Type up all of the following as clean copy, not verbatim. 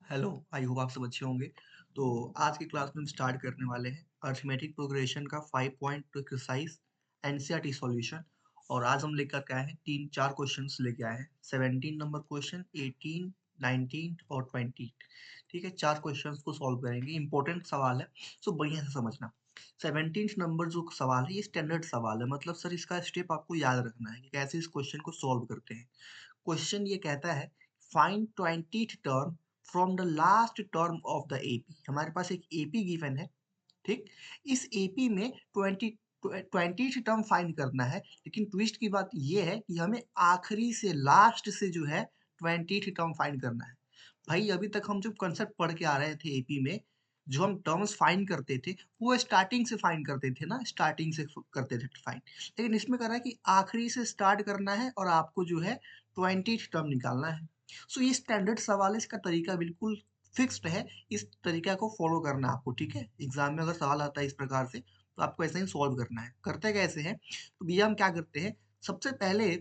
Hello, I hope आप सब अच्छे होंगे। तो आज की क्लास में हम स्टार्ट करने वाले हैं अरिथमेटिक प्रोग्रेशन का 5 पॉइंट एक्सरसाइज एनसीईआरटी सॉल्यूशन। और आज हम लेकर के आए हैं 3-4 क्वेश्चंस लेके आए हैं। 17 नंबर क्वेश्चन, 18, 19 और 20। ठीक है, 4 क्वेश्चंस को सॉल्व करेंगे। इंपॉर्टेंट सवाल है, सो बढ़िया से समझना। 17 नंबर जो सवाल है ये स्टैंडर्ड सवाल है, मतलब सर इसका स्टेप आपको याद रखना है कि कैसे इस क्वेश्चन को सॉल्व करते हैं। क्वेश्चन ये कहता है find 20th term from the last term of the AP. हमारे पास एक एपी गिवन है, ठीक। इस एपी में 20th टर्म फाइंड करना है, लेकिन ट्विस्ट की बात ये है कि हमें आखिरी से लास्ट से जो है 20th टर्म फाइंड करना है। भाई अभी तक हम जो कंसेप्ट पढ़ के आ रहे थे एपी में, जो हम टर्म्स फाइंड करते थे वो स्टार्टिंग से फाइंड करते थे ना, स्टार्टिंग से करते थे फाइंड। लेकिन इसमें कह रहा है कि आखिरी से स्टार्ट करना है और आपको जो है 20th टर्म निकालना है। सो ये स्टैंडर्ड सवाल है, इसका तरीका बिल्कुल फिक्स्ड है। इस तरीका को फॉलो करना है आपको, ठीक है। एग्जाम में अगर सवाल आता है इस प्रकार से तो आपको ऐसे ही सॉल्व करना है। करते कैसे हैं, तो भैया हम क्या करते हैं, सबसे पहले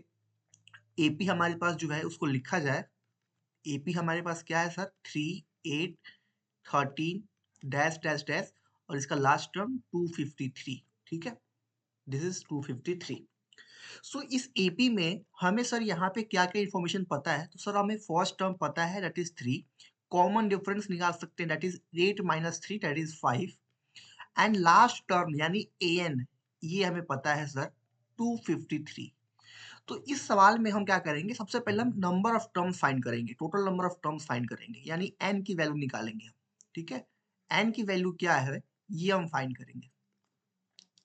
एपी हमारे पास जो है उसको लिखा जाए। एपी हमारे पास क्या है सर, 3, 8, 13 डैश डैश डैश और इसका लास्ट टर्म 253। ठीक है, दिस इज 253। सो इस एपी में हमें सर यहाँ पे क्या क्या इन्फॉर्मेशन पता है, तो सर हमें फर्स्ट टर्म पता है दैट इज 3। कॉमन डिफरेंस निकाल सकते हैं that is 8 minus 3 that is 5। And last term यानी एन, ये हमें पता है सर 253। तो इस सवाल में हम क्या करेंगे, सबसे पहले हम नंबर ऑफ टर्म्स फाइंड करेंगे, total number of terms find करेंगे, यानी एन की वैल्यू निकालेंगे हम। ठीक है, एन की वैल्यू क्या है ये हम फाइंड करेंगे।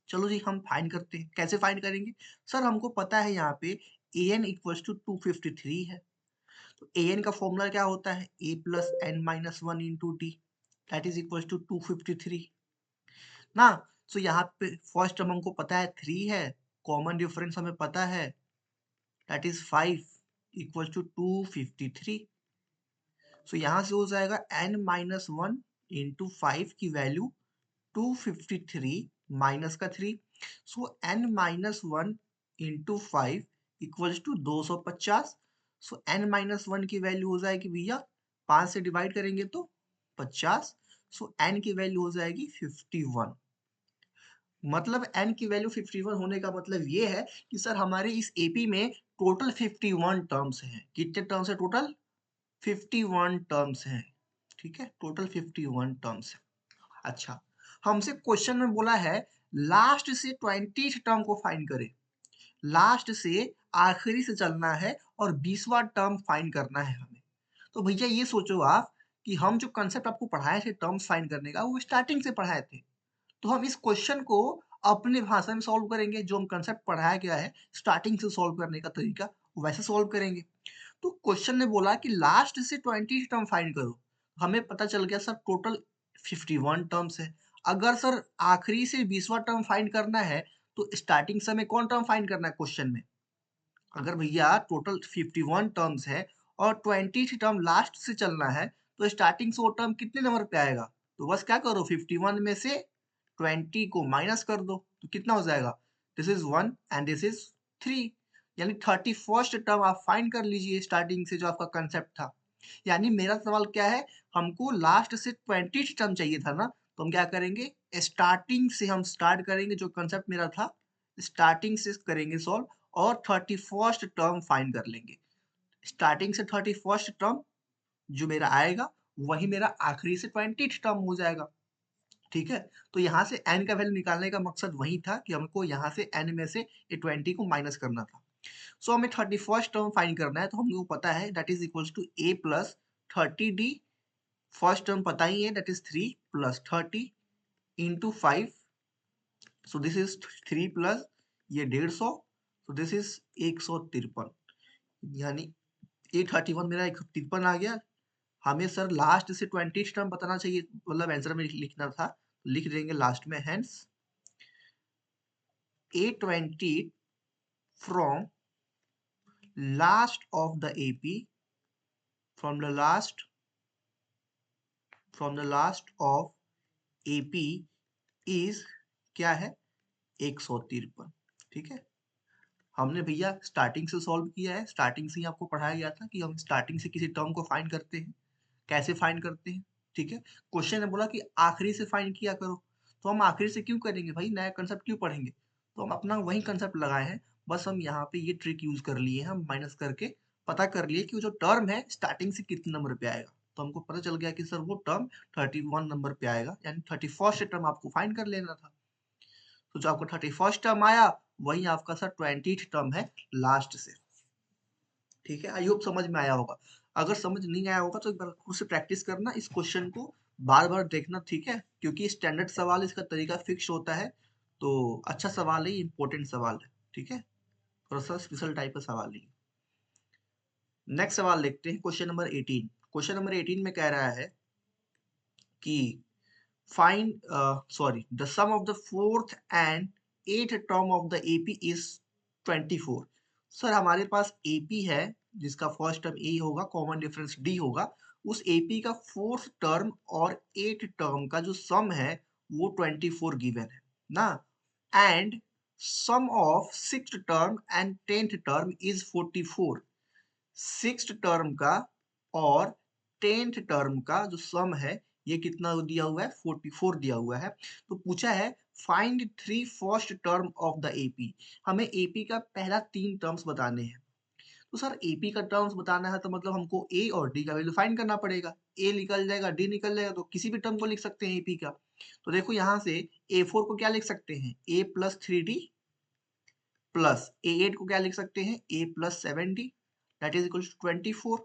चलो जी हम फाइंड करते हैं। कैसे फाइंड करेंगे, सर हमको पता है यहाँ पे ए एन इक्वल्स टू 253 है। तो ए एन का फॉर्मूला क्या होता है, A plus N minus one into D, that is equals to 253 ना। सो यहाँ पे फर्स्ट टर्म हमको पता है 3 है, कॉमन डिफरेंस हमें पता है दैट इज 5 इक्वल्स टू 253। सो यहाँ से हो जाएगा n माइनस वन इंटू 5 की वैल्यू 253 माइनस का 3। So n minus one into 5 equals to 250। So n minus one की वैल्यू हो जाएगी भैया, 5 से डिवाइड करेंगे तो 50। सो n की वैल्यू हो जाएगी 51। मतलब n की वैल्यू 51 होने का मतलब ये है कि सर हमारे इस एपी में टोटल 51 टर्म्स हैं। कितने टर्म्स है टोटल, 51 टर्म्स हैं। ठीक है, टोटल 51 टर्म्स है। अच्छा, हमसे क्वेश्चन में बोला है लास्ट से 20th टर्म को फाइंड करें। लास्ट से आखिरी से चलना है और 20वां टर्म फाइंड करना है हमें। तो भैया ये सोचो आप कि हम जो कंसेप्ट आपको पढ़ाए थे टर्म्स फाइंड करने का, वो स्टार्टिंग से पढ़ाए थे। तो हम इस क्वेश्चन को अपने भाषा में सॉल्व करेंगे। जो हम कंसेप्ट पढ़ाया गया है स्टार्टिंग से सॉल्व करने का तरीका, वैसे सॉल्व करेंगे। तो क्वेश्चन ने बोला कि लास्ट से 20 टर्म फाइंड करो। हमें पता चल गया सर टोटल 51 टर्म्स है। अगर सर आखिरी से 20वां टर्म फाइंड करना है तो स्टार्टिंग से हमें कौन टर्म फाइंड करना है क्वेश्चन में। अगर भैया टोटल 51 टर्म्स है और 20 टर्म लास्ट से चलना है, तो स्टार्टिंग से वो टर्म कितने नंबर पे आएगा, तो बस क्या करो 51 में से 20 को माइनस कर दो, तो कितना हो जाएगा, this is 1 and this is 3। यानी 31st टर्म आप फाइंड कर लीजिए स्टार्टिंग से जो आपका कंसेप्ट था। यानी मेरा सवाल क्या है, हमको लास्ट से 20 टर्म चाहिए था ना, तो हम क्या करेंगे, स्टार्टिंग से हम स्टार्ट करेंगे। जो कंसेप्ट मेरा था स्टार्टिंग से करेंगे सॉल्व और 31st टर्म फाइंड कर लेंगे। स्टार्टिंग से 31st टर्म जो मेरा आएगा वही मेरा आखिरी से 20th टर्म हो जाएगा। ठीक है, तो यहाँ से n का वैल्यू निकालने का मकसद वही था कि हमको यहाँ से n में से ये 20 को माइनस करना था। सो हमें 31st टर्म फाइंड करना है, तो हमको पता है that is equals to a plus 30d। First term पता ही है that is 3 plus 30 into 5। So this is 3 plus ये 150, सो दिस इज 153। यानी 831 मेरा 153 आ गया। हमें सर लास्ट से 20 टर्म बताना चाहिए, मतलब आंसर में लिखना था, लिख देंगे लास्ट में hence A20 from last of the AP, from the last of AP is क्या है, 153। ठीक है, हमने भैया स्टार्टिंग से सॉल्व किया है। स्टार्टिंग से ही आपको पढ़ाया गया था कि हम स्टार्टिंग से किसी टर्म को फाइंड करते हैं। कैसे फाइंड करते हैं, ठीक है। क्वेश्चन ने बोला कि आखिरी से फाइंड किया करो, तो हम आखिरी से क्यों करेंगे भाई, नया कंसेप्ट क्यों पढ़ेंगे, तो हम अपना वही कंसेप्ट लगाए हैं। बस हम यहाँ पे ये ट्रिक यूज कर लिए हैं, हम माइनस करके पता कर लिए कि वो जो टर्म है स्टार्टिंग से कितने नंबर पे आएगा। तो हमको पता चल गया कि सर वो टर्म 31 नंबर पे आएगा, यानी 31st टर्म आपको फाइंड कर लेना था। तो जो आपको 31st टर्म आया वही आपका सर 20th टर्म है लास्ट से, ठीक है। आई होप समझ में आया होगा। अगर समझ नहीं आया होगा तो एक बार खुद से प्रैक्टिस करना, इस क्वेश्चन को बार बार देखना, ठीक है, क्योंकि स्टैंडर्ड सवाल इसका तरीका फिक्स होता है। तो अच्छा सवाल है, इंपॉर्टेंट सवाल है, ठीक है, थोड़ा सा स्पेशल टाइप का सवाल नहीं। नेक्स्ट सवाल देखते हैं, क्वेश्चन नंबर 18। क्वेश्चन नंबर 18 में कह रहा है कि find sorry, the sum of the fourth and eighth term of the AP is 24। Sir हमारे पास AP है जिसका फर्स्ट टर्म A होगा, कॉमन डिफरेंस D होगा, उस AP का फोर्थ टर्म और एट टर्म का जो सम है वो 24 गिवन है ना, and sum of sixth term and tenth term is 44। Sixth term का और टेंथ टर्म का जो सम है ये कितना दिया हुआ है, 44 दिया हुआ है। तो पूछा है find three first term of the AP, हमें एपी का पहला तीन टर्म्स बताने हैं। तो सर एपी का टर्म्स बताना है तो मतलब हमको ए और डी का वैल्यू फाइंड करना पड़ेगा। ए निकल जाएगा, डी निकल जाएगा, तो किसी भी टर्म को लिख सकते हैं एपी का। तो देखो यहाँ से ए फोर को क्या लिख सकते हैं, A plus 3D, plus A eight को क्या लिख सकते हैं, A plus 7D, that is equal to 24।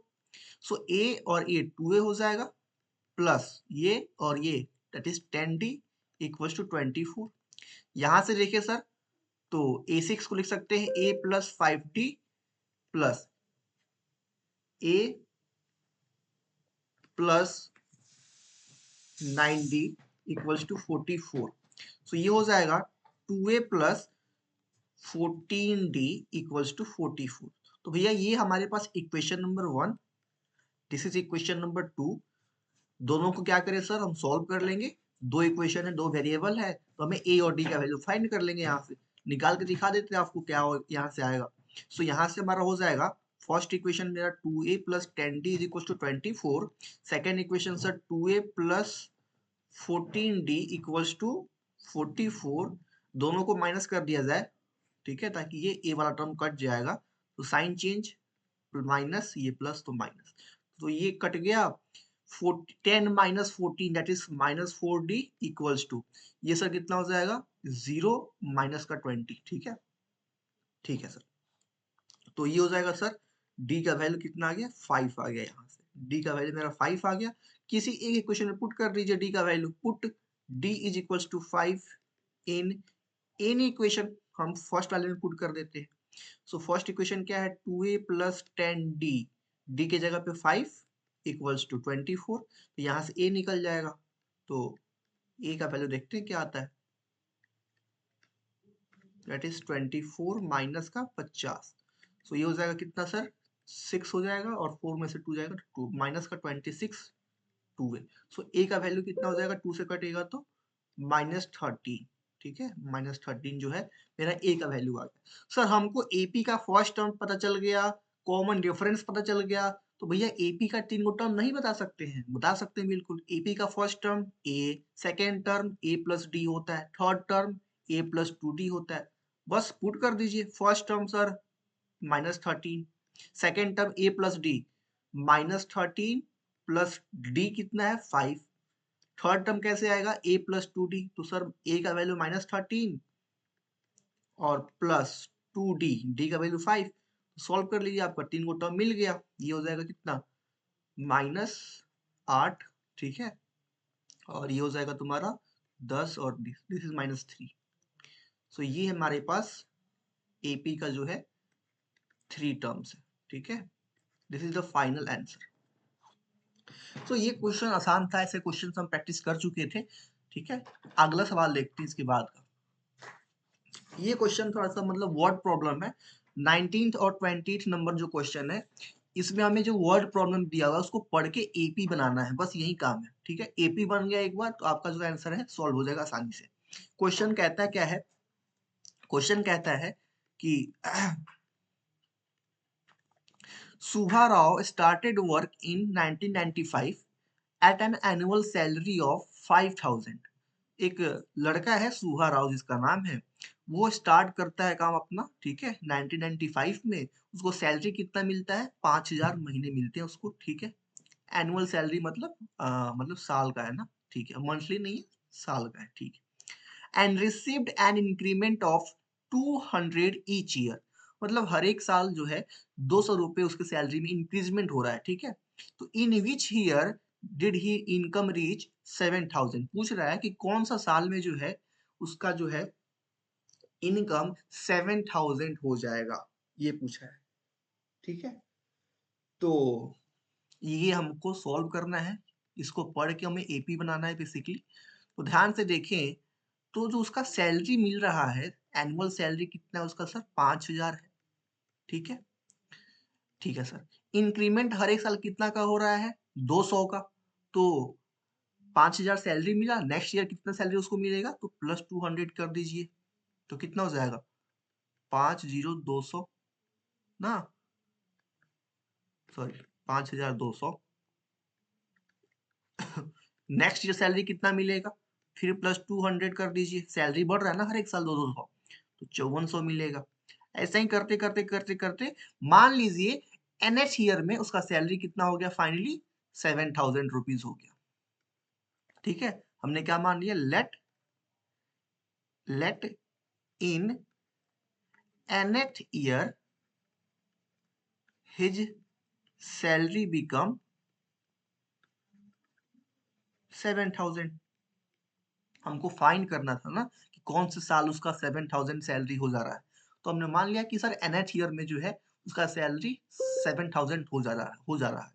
So A और ए 2a हो जाएगा, प्लस ये और ये that is 10D equals to 24। यहां से देखिए सर, तो a6 को लिख सकते हैं a plus 5D plus a plus 9D equals to 44। So ये हो जाएगा 2a plus 14D equals to 44। तो भैया ये हमारे पास equation number 1, this is equation number 2। दोनों को क्या करें सर, हम सॉल्व कर लेंगे। दो इक्वेशन है, दो वेरिएबल है, तो हमें ए और डी का वैल्यू फाइंड कर लेंगे। यहाँ से निकाल के दिखा देते हैं आपको क्या यहाँ से आएगा। सो यहाँ से हमारा हो जाएगा, फर्स्ट इक्वेशन मेरा 2a plus 10d is equal to 24। Second equation sir 2a plus 14d equals to 44। दोनों को माइनस कर दिया जाए, ठीक है, ताकि ये ए वाला टर्म कट जाएगा। तो साइन चेंज, माइनस ये प्लस तो माइनस, तो ये कट गया। 10 minus 14 that is minus 4D equals to, ये सर कितना हो जाएगा, 0 माइनस का 20, ठीक है, ठीक है सर। तो ये हो जाएगा सर, D का वैल्यू कितना आ गया, 5 आ गया। यहाँ से D का वैल्यू मेरा 5 आ गया। किसी एक इक्वेशन में पुट कर दीजिए D का value, put D is equals to 5 in any equation, हम फर्स्ट वाले में पुट कर देते हैं। सो फर्स्ट इक्वेशन क्या है, 2a प्लस 10d, d के जगह पे 5 इक्वल्स टू 24। तो यहाँ से a निकल जाएगा, तो a का वैल्यू देखते हैं क्या आता है, दैट इज 24 माइनस का 50। सो ये हो जाएगा कितना सर, 6 हो जाएगा, और 4 में से 2 जाएगा तो 2 माइनस का 26, 2a। सो a का वैल्यू कितना हो जाएगा, 2 से कटेगा तो -13, ठीक है, -13 जो है मेरा ए का वैल्यू आ गया। सर हमको एपी का फर्स्ट टर्म पता चल गया, कॉमन डिफरेंस पता चल गया, तो भैया एपी का तीन गो टर्म नहीं बता सकते हैं, बता सकते हैं बिल्कुल। एपी का first term A, second term A plus D होता है, third term A plus 2D होता है। बस पुट कर दीजिए, first term sir -13, second term A plus D -13 plus D कितना है 5, थर्ड टर्म कैसे आएगा, a प्लस 2D, तो सर a का वैल्यू -13 और प्लस 2D, d का वैल्यू 5। सॉल्व कर लीजिए, आपका तीन गो टर्म मिल गया। ये हो जाएगा कितना, -8, ठीक है, और ये हो जाएगा तुम्हारा 10, और दिस इज -3। सो ये हमारे पास AP का जो है 3 टर्म्स है, ठीक है, this is the final answer. तो ये क्वेश्चन आसान था, ऐसे क्वेश्चन हम प्रैक्टिस कर चुके थे, ठीक है। अगला सवाल देखते हैं इसके बाद का। ये क्वेश्चन थोड़ा सा मतलब वर्ड प्रॉब्लम है। 19th और 20th नंबर जो क्वेश्चन है, इसमें हमें जो वर्ड प्रॉब्लम दिया हुआ है उसको पढ़ के एपी बनाना है, बस यही काम है, ठीक है। एपी बन गया एक बार तो आपका जो आंसर है सॉल्व हो जाएगा आसानी से। क्वेश्चन कहता है क्या है, क्वेश्चन कहता है कि Subha Rao started work in 1995 at an annual salary of 5000। एक लड़का है सुहा राव जिसका नाम है, वो स्टार्ट करता है काम अपना, ठीक है, 1995 में। उसको सैलरी कितना मिलता है? 5000 महीने मिलते हैं उसको, ठीक है। एनुअल सैलरी मतलब मतलब साल का है ना, ठीक है, मंथली नहीं है, साल का है, ठीक है। And received an increment of 200 each year, मतलब हर एक साल जो है 200 रुपए उसके सैलरी में इंक्रीजमेंट हो रहा है, ठीक है। तो in which year did he income reach 7000, पूछ रहा है कि कौन सा साल में जो है उसका जो है इनकम 7000 हो जाएगा, ये पूछा है, ठीक है। तो ये हमको सॉल्व करना है, इसको पढ़ के हमें एपी बनाना है बेसिकली। तो ध्यान से देखें, तो जो उसका सैलरी मिल रहा है, एनुअल सैलरी कितना है उसका सर? 5000 है, ठीक है, ठीक है सर। इंक्रीमेंट हर एक साल कितना का हो रहा है? 200 का। तो 5000 सैलरी मिला, नेक्स्ट ईयर कितना सैलरी उसको मिलेगा? तो प्लस 200 कर दीजिए, तो कितना हो जाएगा? 5200 ना, सॉरी, 5200। नेक्स्ट ईयर सैलरी कितना मिलेगा? फिर प्लस 200 कर दीजिए, सैलरी बढ़ रहा है ना हर एक साल 200, तो 5400 मिलेगा। ऐसा ही करते करते करते करते मान लीजिए एनएच ईयर में उसका सैलरी कितना हो गया? फाइनली 7000 रुपीज हो गया, ठीक है। हमने क्या मान लिया? लेट इन nth year his salary become 7000। हमको फाइंड करना था ना कि कौन से साल उसका 7000 सैलरी हो जा रहा है। तो हमने मान लिया कि सर nth ईयर में जो है उसका सैलरी 7000 हो जा रहा है।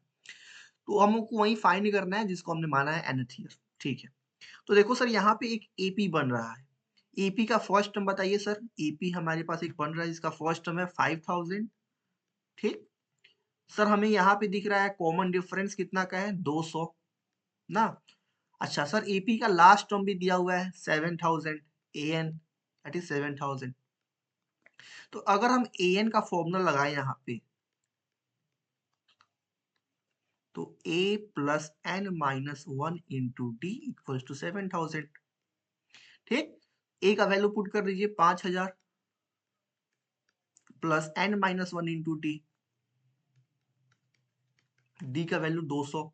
तो हमको वही फाइंड करना है जिसको हमने माना है nth ईयर, ठीक है। तो देखो सर यहाँ पे एक एपी बन रहा है। एपी का फर्स्ट टर्म बताइए सर। एपी हमारे पास एक बन रहा है जिसका फर्स्ट टर्म है 5000, ठीक। सर हमें यहाँ पे दिख रहा है कॉमन डिफरेंस कितना का है? 200 ना। अच्छा सर, एपी का लास्ट टर्म भी दिया हुआ है 7000, एन दैट इज 7000। तो अगर हम एन का फॉर्मूला लगाएं यहाँ पे, तो A plus N minus 1 into D equal to 7000, ठीक। ए का वैल्यू पुट कर दीजिए 5000 plus N minus 1 into D, D का value 200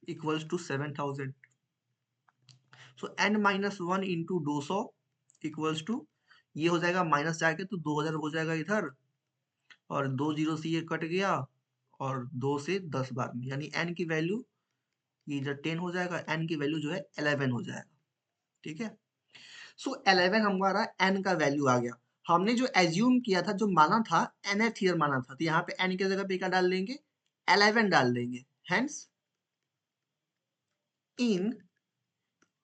equals to 7000। So n minus 1 into 200 equals to, ये हो जाएगा माइनस जाके तो 2000 हो जाएगा इधर, और 2 जीरो से ये कट गया, और 2 से 10 बार में, यानी n की वैल्यू ये इधर 10 हो जाएगा, n की वैल्यू जो है 11 हो जाएगा, ठीक है। सो 11 हमारा n का वैल्यू आ गया। हमने जो एज्यूम किया था, जो माना था, nth ईयर माना था, तो यहाँ पे n की जगह पे क्या डाल देंगे? 11 डाल देंगे। हेंस इन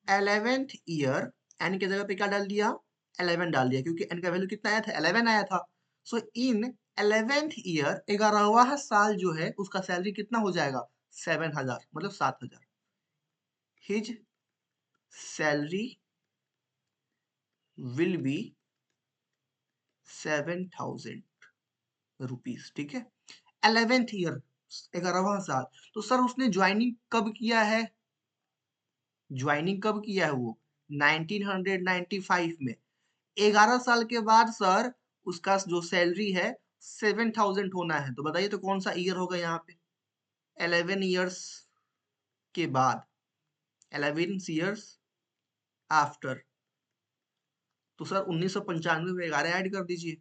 11th ईयर n की जगह पे क्या डाल दिया? 11 डाल दिया, क्योंकि n का वैल्यू कितना आया था? 11 आया था। सो इन 11th ईयर 11वां साल जो है उसका सैलरी कितना हो जाएगा? 7000, मतलब 7000। His salary will be 7000 rupees, ठीक है। 11th ईयर, 11वां साल। तो सर उसने ज्वाइनिंग कब किया है? ज्वाइनिंग कब किया है वो? 1995 में। 11 साल के बाद सर उसका जो सैलरी है 7000 होना है। तो बताइए तो कौन सा ईयर होगा यहाँ पे? 11 ईयर्स के बाद, 11 ईयर्स आफ्टर। तो सर 1995 में 11 ऐड कर दीजिए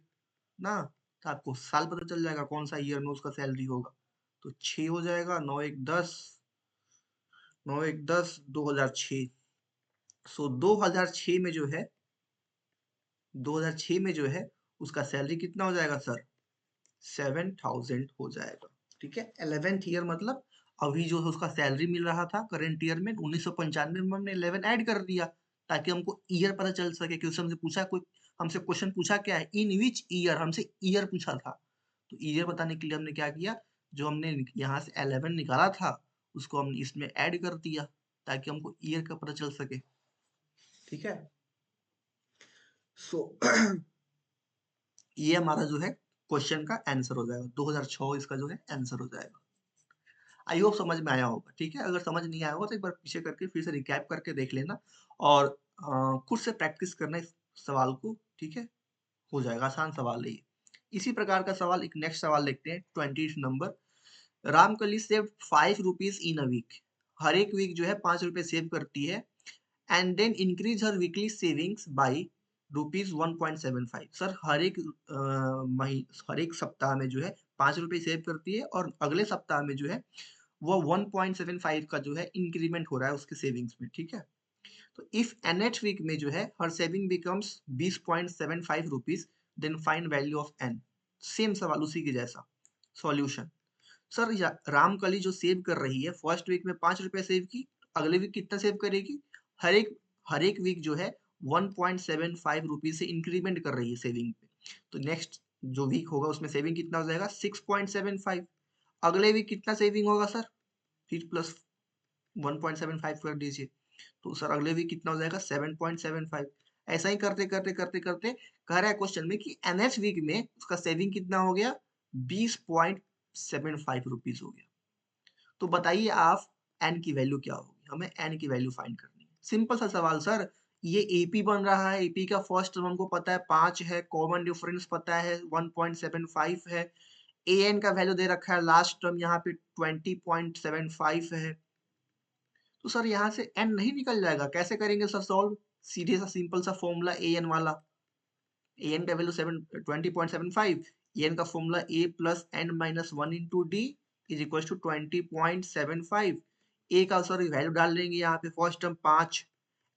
ना, तो आपको साल पता चल जाएगा कौन सा ईयर में उसका सैलरी होगा। तो 6 हो जाएगा, 9 एक 10, 9 एक 10, 2006। सो 2006 में जो है, 2006 में जो है उसका सैलरी कितना हो जाएगा सर? 7000 हो जाएगा, ठीक है। 11th ईयर मतलब अभी जो है उसका सैलरी मिल रहा था करंट ईयर में 1995 में, हमने 11 ऐड कर दिया ताकि हमको ईयर पता चल सके। क्वेश्चन हमसे पूछा, कोई हमसे क्वेश्चन पूछा क्या है? इन विच ईयर, हमसे ईयर पूछा था। तो ईयर बताने के लिए हमने क्या किया? जो हमने यहाँ से 11 निकाला था उसको हम इसमें ऐड कर दिया ताकि हमको ईयर का पता चल सके, ठीक है। सो ये हमारा जो है क्वेश्चन का आंसर हो जाएगा, 2006 इसका जो है आंसर हो जाएगा। आई होप समझ में आया होगा, ठीक है? अगर समझ नहीं आया होगा तो एक बार पीछे करके फिर से रिकैप करके देख लेना और खुद से प्रैक्टिस करना इस सवाल को, ठीक है? हो जाएगा, आसान सवाल है ये। इसी प्रकार का सवाल एक नेक्स्ट सवाल देखते हैं 20th नंबर। Ramkali save 5 rupees in a week. हर एक वीक जो है 5 रुपए सेव करती है and then increase her weekly savings by rupees 1.75। Sir हर एक सप्ताह में जो है 5 रुपए सेव करती है और अगले सप्ताह में जो है वो 1.75 का जो है इंक्रीमेंट हो रहा है उसके सेविंग्स में, ठीक है? तो इफ nth वीक में जो है her saving becomes 20.75 rupees, then find value of n। Same सवाल उसी के जैसा। सॉल्यूशन। सर रामकली जो सेव कर रही है फर्स्ट वीक में 5 रुपए सेव की, अगले वीक कितना सेव करेगी? हर एक हर एक वीक जो है 1.75 रुपीज से इंक्रीमेंट कर रही है सेविंग पे। तो नेक्स्ट जो वीक होगा उसमें सेविंग कितना हो जाएगा? 6.75। अगले वीक कितना सेविंग होगा सर? फिर प्लस 1.75 कर दीजिए, तो सर अगले वीक कितना हो जाएगा? 7.75। ऐसा ही करते करते करते करते कह रहा है क्वेश्चन में कि nth वीक में उसका सेविंग कितना हो गया? 20.75 रुपीज हो गया। तो बताइए आप n की वैल्यू क्या होगी? हमें n की वैल्यू फाइंड करनी है। सिंपल सा सवाल सर। ये एपी बन रहा है, एपी का फर्स्ट टर्म हमको पता है 5 है, कॉमन डिफरेंस पता है 1.75 है, an का वैल्यू दे रखा है लास्ट टर्म यहाँ पे 20.75 है। तो सर यहाँ से n नहीं निकल जाएगा, कैसे करेंगे सर सॉल्व? सीधे सा सिंपल सा फॉर्मूला an वाला। an का वैल्यू 20.75, an का formula a plus n minus 1 into D is equal to 20.75। a का सर वैल्यू डाल देंगे यहाँ पे first term 5,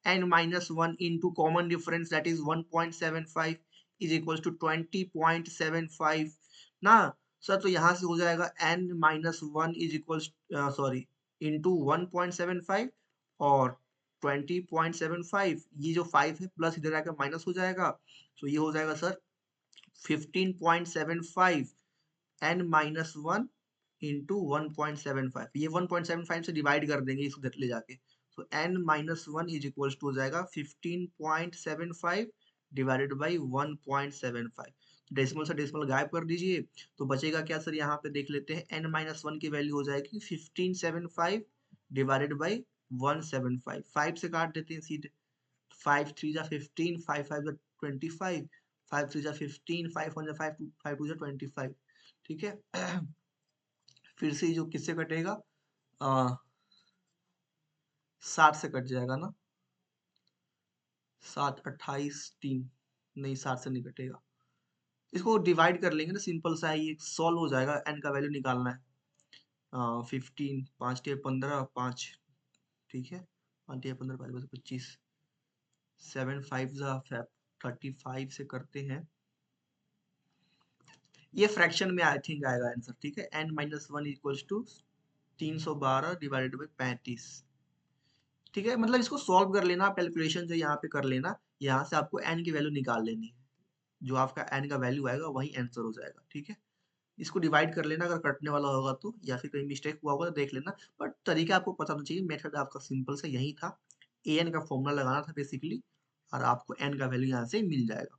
n minus 1 into common difference that is 1.75 is equal to 20.75 ना। सर तो यहाँ से हो जाएगा n minus 1 is equal sorry into 1.75 और 20.75, ये जो 5 है प्लस इधर आकर माइनस हो जाएगा, तो ये हो जाएगा सर 15.75 n माइनस 1 इंटू 1.75। ये 1.75 से डिवाइड कर देंगे इसको ले जाके, तो n minus 1 is equal to हो जाएगा 15.75 डिवाइडेड बाई 1.75। डेसिमल से डेसिमल गायब कर दीजिए, तो बचेगा क्या सर? यहाँ पे देख लेते हैं, n माइनस 1 की वैल्यू हो जाएगी 1575 डिवाइडेड बाई 175। 5 से काट देते हैं सीधे, 5 3 जा 15, 5 5 जा 25, 5 3 जा 15, 5 1 जा 5 5 2 जा 25, ठीक है? फिर से जो किससे कटेगा? 60 से कट जाएगा ना, 7 28 3, नहीं 60 से नहीं कटेगा। इसको डिवाइड कर लेंगे ना, सिंपल सा है ये, सॉल्व हो जाएगा। n का वैल्यू निकालना है। 15, 5 टे 15, 5, ठीक है, 5 टे 15, 5 25, 7 5 जा 35 से करते हैं, ये फ्रैक्शन में आई थिंक आएगा आंसर, ठीक है? n minus 1 equals to 312 divided by 35, ठीक है? मतलब इसको सॉल्व कर लेना, कैलकुलेशन से यहाँ पे कर लेना, यहाँ से आपको n की वैल्यू निकाल लेनी है, जो आपका n का वैल्यू आएगा वही आंसर हो जाएगा, ठीक है? इसको डिवाइड कर लेना अगर कटने वाला होगा तो, या फिर कहीं मिस्टेक हुआ होगा तो देख लेना, बट तरीका आपको पता होना चाहिए। मेथड आपका सिंपल से यही था, an का फॉर्मूला लगाना था बेसिकली, और आपको n का वैल्यू यहाँ से मिल जाएगा।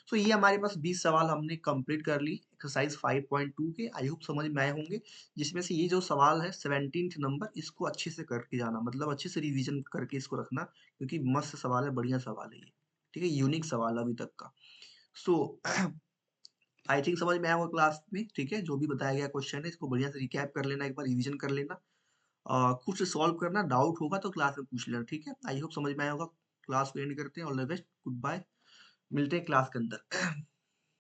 तो ये हमारे पास 20 सवाल हमने कंप्लीट कर ली एक्सरसाइज 5.2 के। आई होप समझ में आए होंगे, जिसमें से ये जो सवाल है 17th नंबर, इसको अच्छे से करके जाना, मतलब अच्छे से रिवीजन करके इसको रखना, क्योंकि मस्त सवाल है, बढ़िया सवाल है ये, ठीक है? यूनिक सवाल अभी तक का। सो आई थिंक समझ में आया होगा क्लास में, ठीक है? जो भी बताया गया क्वेश्चन है इसको बढ़िया से रिकैप कर लेना, एक बार रिवीजन कर लेना, खुद से सॉल्व करना, डाउट होगा तो क्लास में पूछ लेना, ठीक है? आई होप समझ में आया होगा। क्लास को एंड करते हैं। All the best, good bye, मिलते हैं क्लास के अंदर।